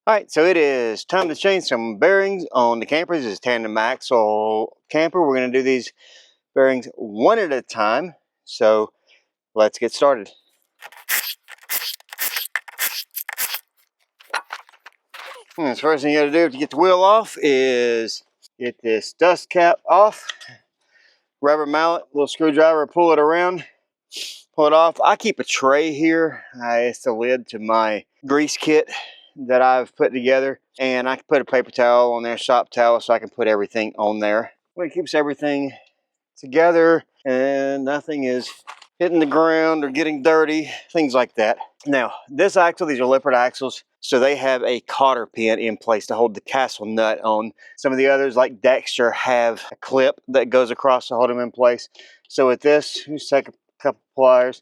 All right, so it is time to change some bearings on the campers. This is Tandem axle camper. We're going to do these bearings one at a time. So let's get started. And the first thing you got to do to get the wheel off is get this dust cap off. Rubber mallet, little screwdriver, pull it around, pull it off. I keep a tray here. It's the lid to my grease kit that I've put together, and I can put a paper towel on there, shop towel, so I can put everything on there. Well, it keeps everything together and nothing is hitting the ground or getting dirty, things like that. Now, this axle, these are Lippert axles, so they have a cotter pin in place to hold the castle nut on. Some of the others, like Dexter, have a clip that goes across to hold them in place. So with this, just take a couple pliers,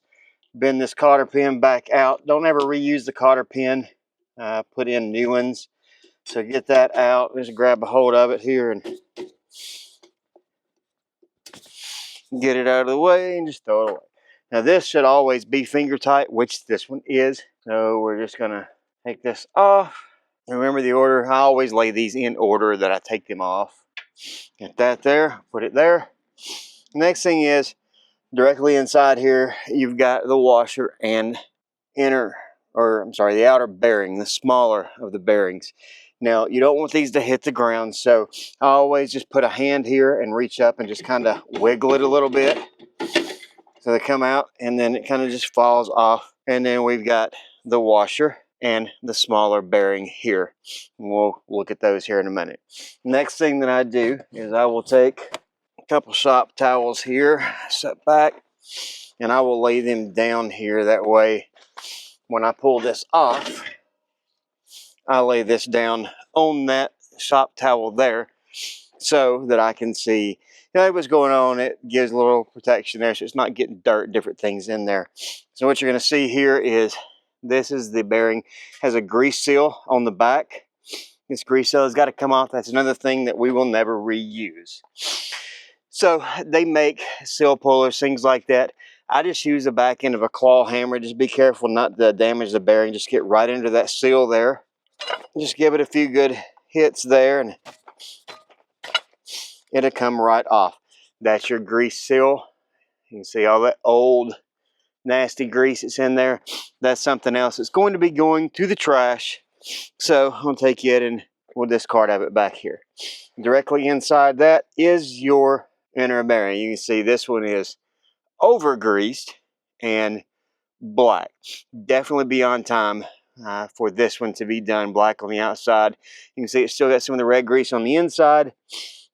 bend this cotter pin back out. Don't ever reuse the cotter pin, put in new ones. So get that out, just grab a hold of it here and get it out of the way and just throw it away. Now this should always be finger tight, which this one is. So we're just gonna take this off. Remember the order, I always lay these in order that I take them off. Get that there, put it there. Next thing is, directly inside here, you've got the washer and the outer bearing, the smaller of the bearings. Now, you don't want these to hit the ground, so I always just put a hand here and reach up and just kind of wiggle it a little bit. So they come out and then it kind of just falls off. And then we've got the washer and the smaller bearing here. And we'll look at those here in a minute. Next thing that I do is I will take a couple shop towels here, set back, and I will lay them down here. That way, when I pull this off, I lay this down on that shop towel there so that I can see what's going on. It gives a little protection there so it's not getting dirt, different things in there. So what you're going to see here is this is the bearing, has a grease seal on the back. This grease seal has got to come off. That's another thing that we will never reuse. So they make seal pullers, things like that. I just use the back end of a claw hammer. Just be careful not to damage the bearing. Just get right into that seal there. Just give it a few good hits there and it'll come right off. That's your grease seal. You can see all that old nasty grease that's in there. That's something else that's going to be going to the trash. So I'll take it and we'll discard of it back here. Directly inside that is your inner bearing. You can see this one is over greased and black. Definitely beyond time for this one to be done black on the outside. You can see it's still got some of the red grease on the inside.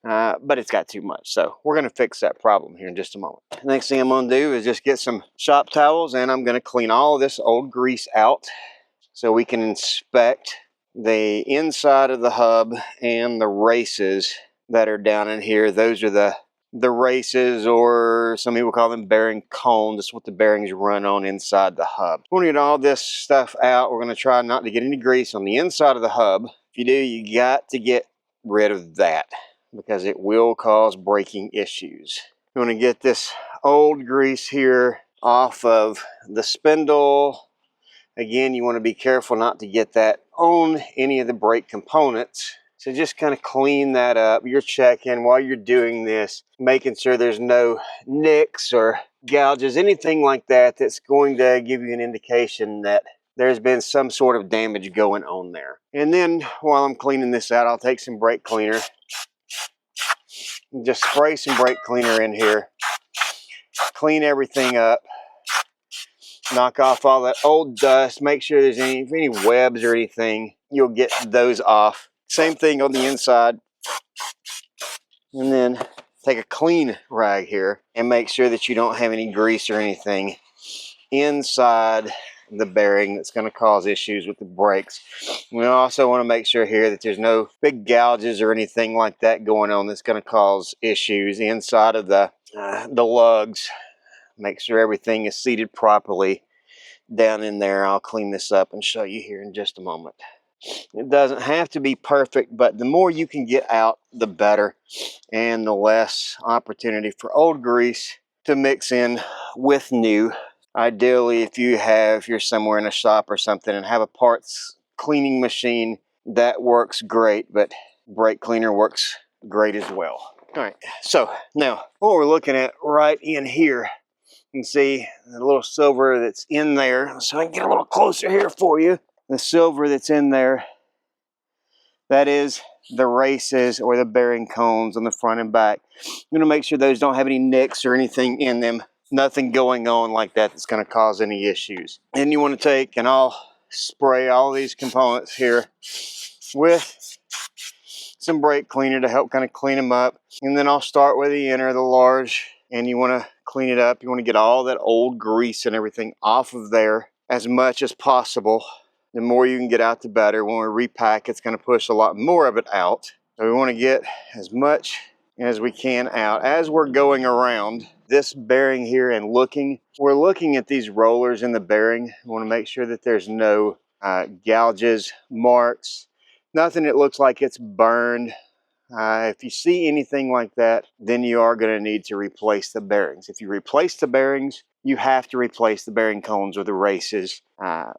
But it's got too much, so we're going to fix that problem here in just a moment. Next thing I'm going to do is just get some shop towels and I'm going to clean all of this old grease out so we can inspect the inside of the hub and the races that are down in here. Those are the races, or some people call them bearing cones. That's what the bearings run on inside the hub. We're going to get all this stuff out. We're going to try not to get any grease on the inside of the hub. If you do, you got to get rid of that, because it will cause braking issues. You want to get this old grease here off of the spindle. Again, you want to be careful not to get that on any of the brake components. So just kind of clean that up. You're checking while you're doing this, making sure there's no nicks or gouges, anything like that that's going to give you an indication that there's been some sort of damage going on there. And then while I'm cleaning this out, I'll take some brake cleaner. Just spray some brake cleaner in here. Clean everything up. Knock off all that old dust. Make sure there's any webs or anything. You'll get those off. Same thing on the inside. And then take a clean rag here and make sure that you don't have any grease or anything inside the bearing that's going to cause issues with the brakes. We also want to make sure here that there's no big gouges or anything like that going on that's going to cause issues inside of the lugs. Make sure everything is seated properly down in there. I'll clean this up and show you here in just a moment. It doesn't have to be perfect, but the more you can get out, the better, and the less opportunity for old grease to mix in with new. Ideally, if you're somewhere in a shop or something and have a parts cleaning machine, that works great, but brake cleaner works great as well. All right, so now what we're looking at right in here, you can see the little silver that's in there. So I can get a little closer here for you. The silver that's in there, that is the races or the bearing cones on the front and back. I'm gonna make sure those don't have any nicks or anything in them. Nothing going on like that that's gonna cause any issues. And you wanna take, and I'll spray all these components here with some brake cleaner to help kind of clean them up. And then I'll start with the inner, the large, and you wanna clean it up. You wanna get all that old grease and everything off of there as much as possible. The more you can get out, the better. When we repack, it's going to push a lot more of it out. So we want to get as much as we can out. As we're going around this bearing here and we're looking at these rollers in the bearing. We want to make sure that there's no gouges, marks, nothing that looks like it's burned. If you see anything like that, then you are going to need to replace the bearings. If you replace the bearings, you have to replace the bearing cones or the races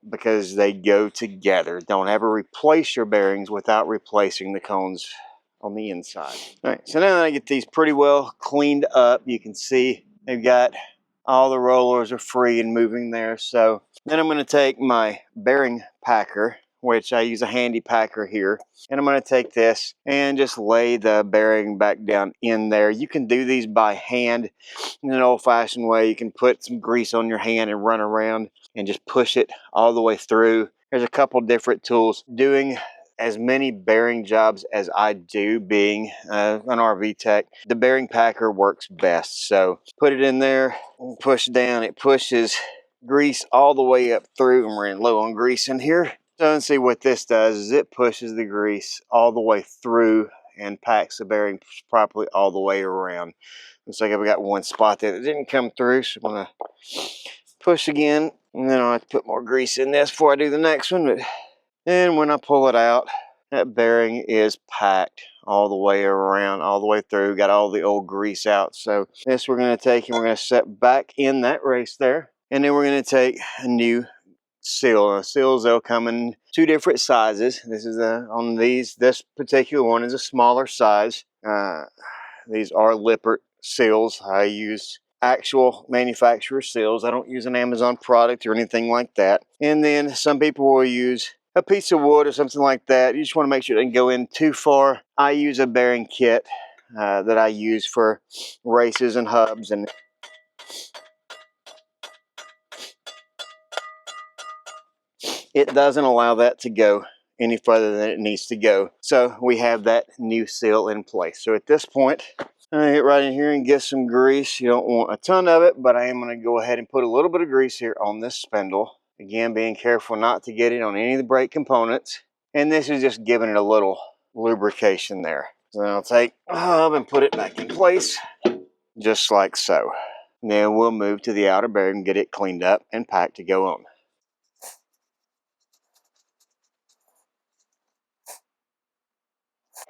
because they go together. Don't ever replace your bearings without replacing the cones on the inside. All right, so now that I get these pretty well cleaned up, you can see they've got all the rollers are free and moving there. So then I'm going to take my bearing packer, which I use a handy packer here, and I'm going to take this and just lay the bearing back down in there. You can do these by hand in an old-fashioned way. You can put some grease on your hand and run around and just push it all the way through. There's a couple different tools. Doing as many bearing jobs as I do, being an RV tech, the bearing packer works best. So put it in there, push down, it pushes grease all the way up through. I'm running low on grease in here. So and see what this does is it pushes the grease all the way through and packs the bearing properly all the way around. Looks like I've got one spot there that didn't come through, so I'm gonna push again, and then I'll have to put more grease in this before I do the next one. And when I pull it out, that bearing is packed all the way around, all the way through, got all the old grease out. So this we're gonna take and we're gonna set back in that race there. And then we're gonna take a new seal. Seals, they'll come in two different sizes. This is on these, this particular one is a smaller size. These are Lippert seals. I use actual manufacturer seals. I don't use an Amazon product or anything like that. And then some people will use a piece of wood or something like that. You just want to make sure it doesn't go in too far. I use a bearing kit that I use for races and hubs, and it doesn't allow that to go any further than it needs to go. So we have that new seal in place. So at this point, I get right in here and get some grease. You don't want a ton of it, but I am going to go ahead and put a little bit of grease here on this spindle. Again, being careful not to get it on any of the brake components. And this is just giving it a little lubrication there. So then I'll take a hub and put it back in place, just like so. And then we'll move to the outer bearing and get it cleaned up and packed to go on.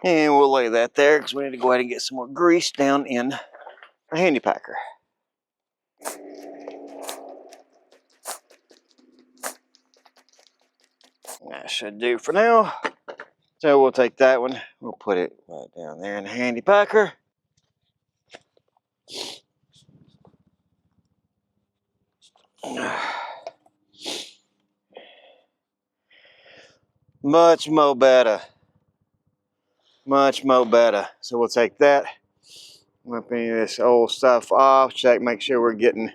And we'll lay that there because we need to go ahead and get some more grease down in a handy packer. That should do for now. So we'll take that one, we'll put it right down there in the handy packer. Much more better. Much more better. So we'll take that, whip any of this old stuff off, check, make sure we're getting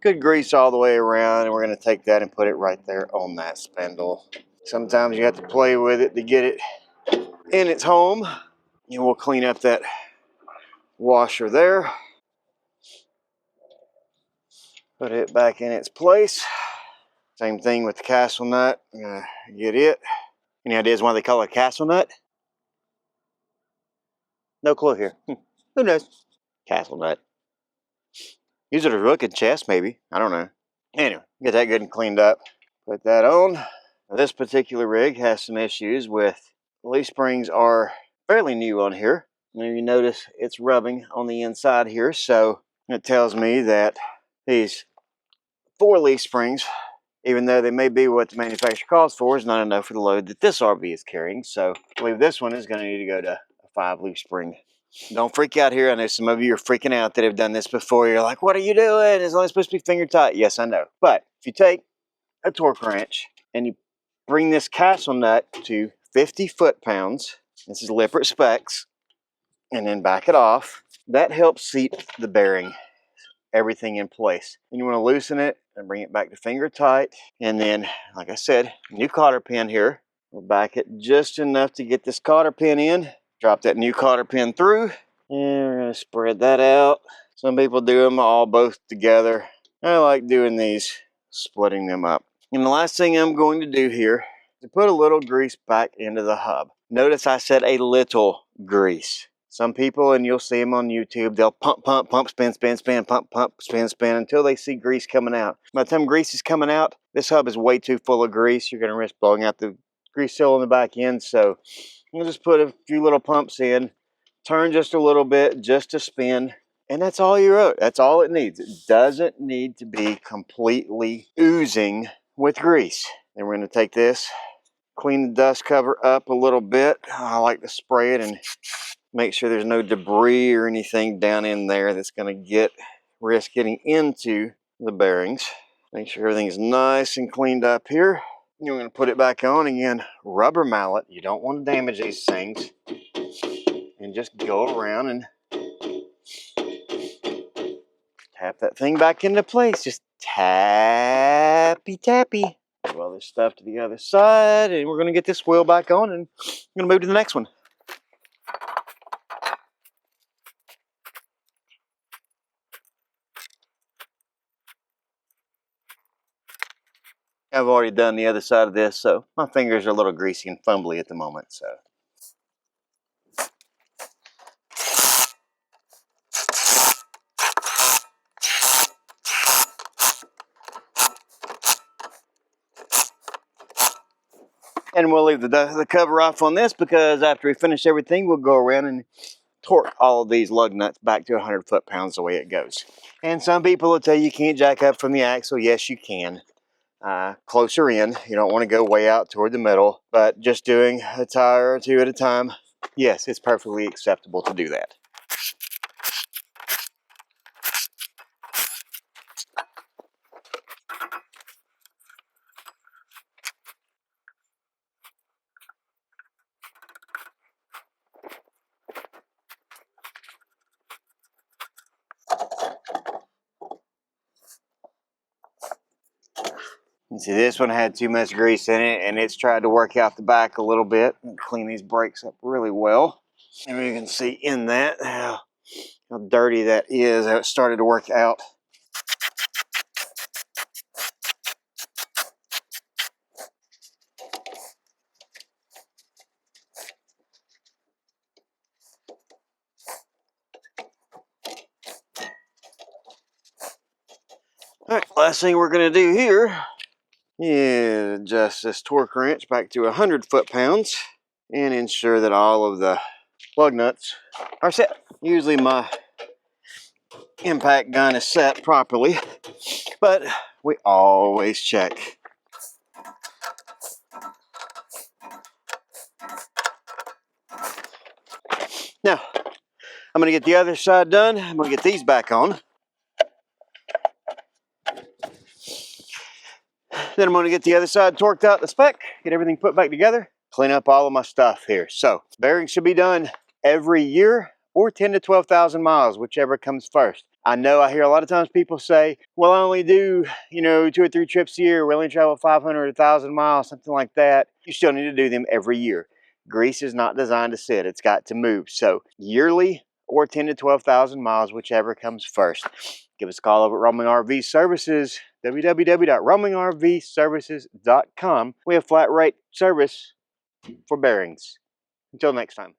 good grease all the way around, and we're going to take that and put it right there on that spindle. Sometimes you have to play with it to get it in its home. And we'll clean up that washer there. Put it back in its place. Same thing with the castle nut. I'm going to get it. Any ideas why they call it a castle nut? No clue here. Who knows? Castle nut. Use it as a hook and chest, maybe. I don't know. Anyway, get that good and cleaned up. Put that on. Now, this particular rig has some issues with leaf springs are fairly new on here. Now you notice it's rubbing on the inside here, so it tells me that these 4 leaf springs even though they may be what the manufacturer calls for, is not enough for the load that this RV is carrying. So I believe this one is going to need to go to a 5-loop spring. Don't freak out here. I know some of you are freaking out that have done this before. You're like, what are you doing? It's only supposed to be finger tight. Yes, I know. But if you take a torque wrench and you bring this castle nut to 50 foot-pounds, this is Lippert specs, and then back it off, that helps seat the bearing, everything in place. And you want to loosen it and bring it back to finger tight. And then, like I said, new cotter pin here. We'll back it just enough to get this cotter pin in. Drop that new cotter pin through. And we're going to spread that out. Some people do them all both together. I like doing these, splitting them up. And the last thing I'm going to do here is to put a little grease back into the hub. Notice I said a little grease. Some people, and you'll see them on YouTube, they'll pump, pump, pump, spin, spin, spin, pump, pump, spin, spin, until they see grease coming out. By the time grease is coming out, this hub is way too full of grease. You're going to risk blowing out the grease seal on the back end. So we'll just put a few little pumps in, turn just a little bit, just to spin, and that's all you wrote. That's all it needs. It doesn't need to be completely oozing with grease. Then we're going to take this, clean the dust cover up a little bit. I like to spray it and make sure there's no debris or anything down in there that's going to risk getting into the bearings. Make sure everything's nice and cleaned up here. You're going to put it back on again. Rubber mallet. You don't want to damage these things. And just go around and tap that thing back into place. Just tappy tappy. Move all this stuff to the other side, and we're going to get this wheel back on, and I'm going to move to the next one. I've already done the other side of this, so my fingers are a little greasy and fumbly at the moment. So. And we'll leave the cover off on this, because after we finish everything, we'll go around and torque all of these lug nuts back to 100 foot-pounds the way it goes. And some people will tell you can't jack up from the axle. Yes, you can. Closer in. You don't want to go way out toward the middle, but just doing a tire or two at a time, yes, it's perfectly acceptable to do that. You see, this one had too much grease in it, and it's tried to work out the back a little bit and clean these brakes up really well. And you can see in that how dirty that is, how it started to work out. All right, last thing we're going to do here is adjust this torque wrench back to 100 foot-pounds and ensure that all of the lug nuts are set. Usually my impact gun is set properly, but we always check. Now, I'm going to get the other side done. I'm going to get these back on. Then I'm going to get the other side torqued out the spec, get everything put back together, clean up all of my stuff here. So, bearings should be done every year or 10 to 12,000 miles, whichever comes first. I know I hear a lot of times people say, well, I only do, 2 or 3 trips a year. We only travel 500 or 1,000 miles, something like that. You still need to do them every year. Grease is not designed to sit. It's got to move. So, yearly or 10 to 12,000 miles, whichever comes first. Give us a call over at Roaming RV Services, www.roamingrvservices.com. We have flat rate service for bearings. Until next time.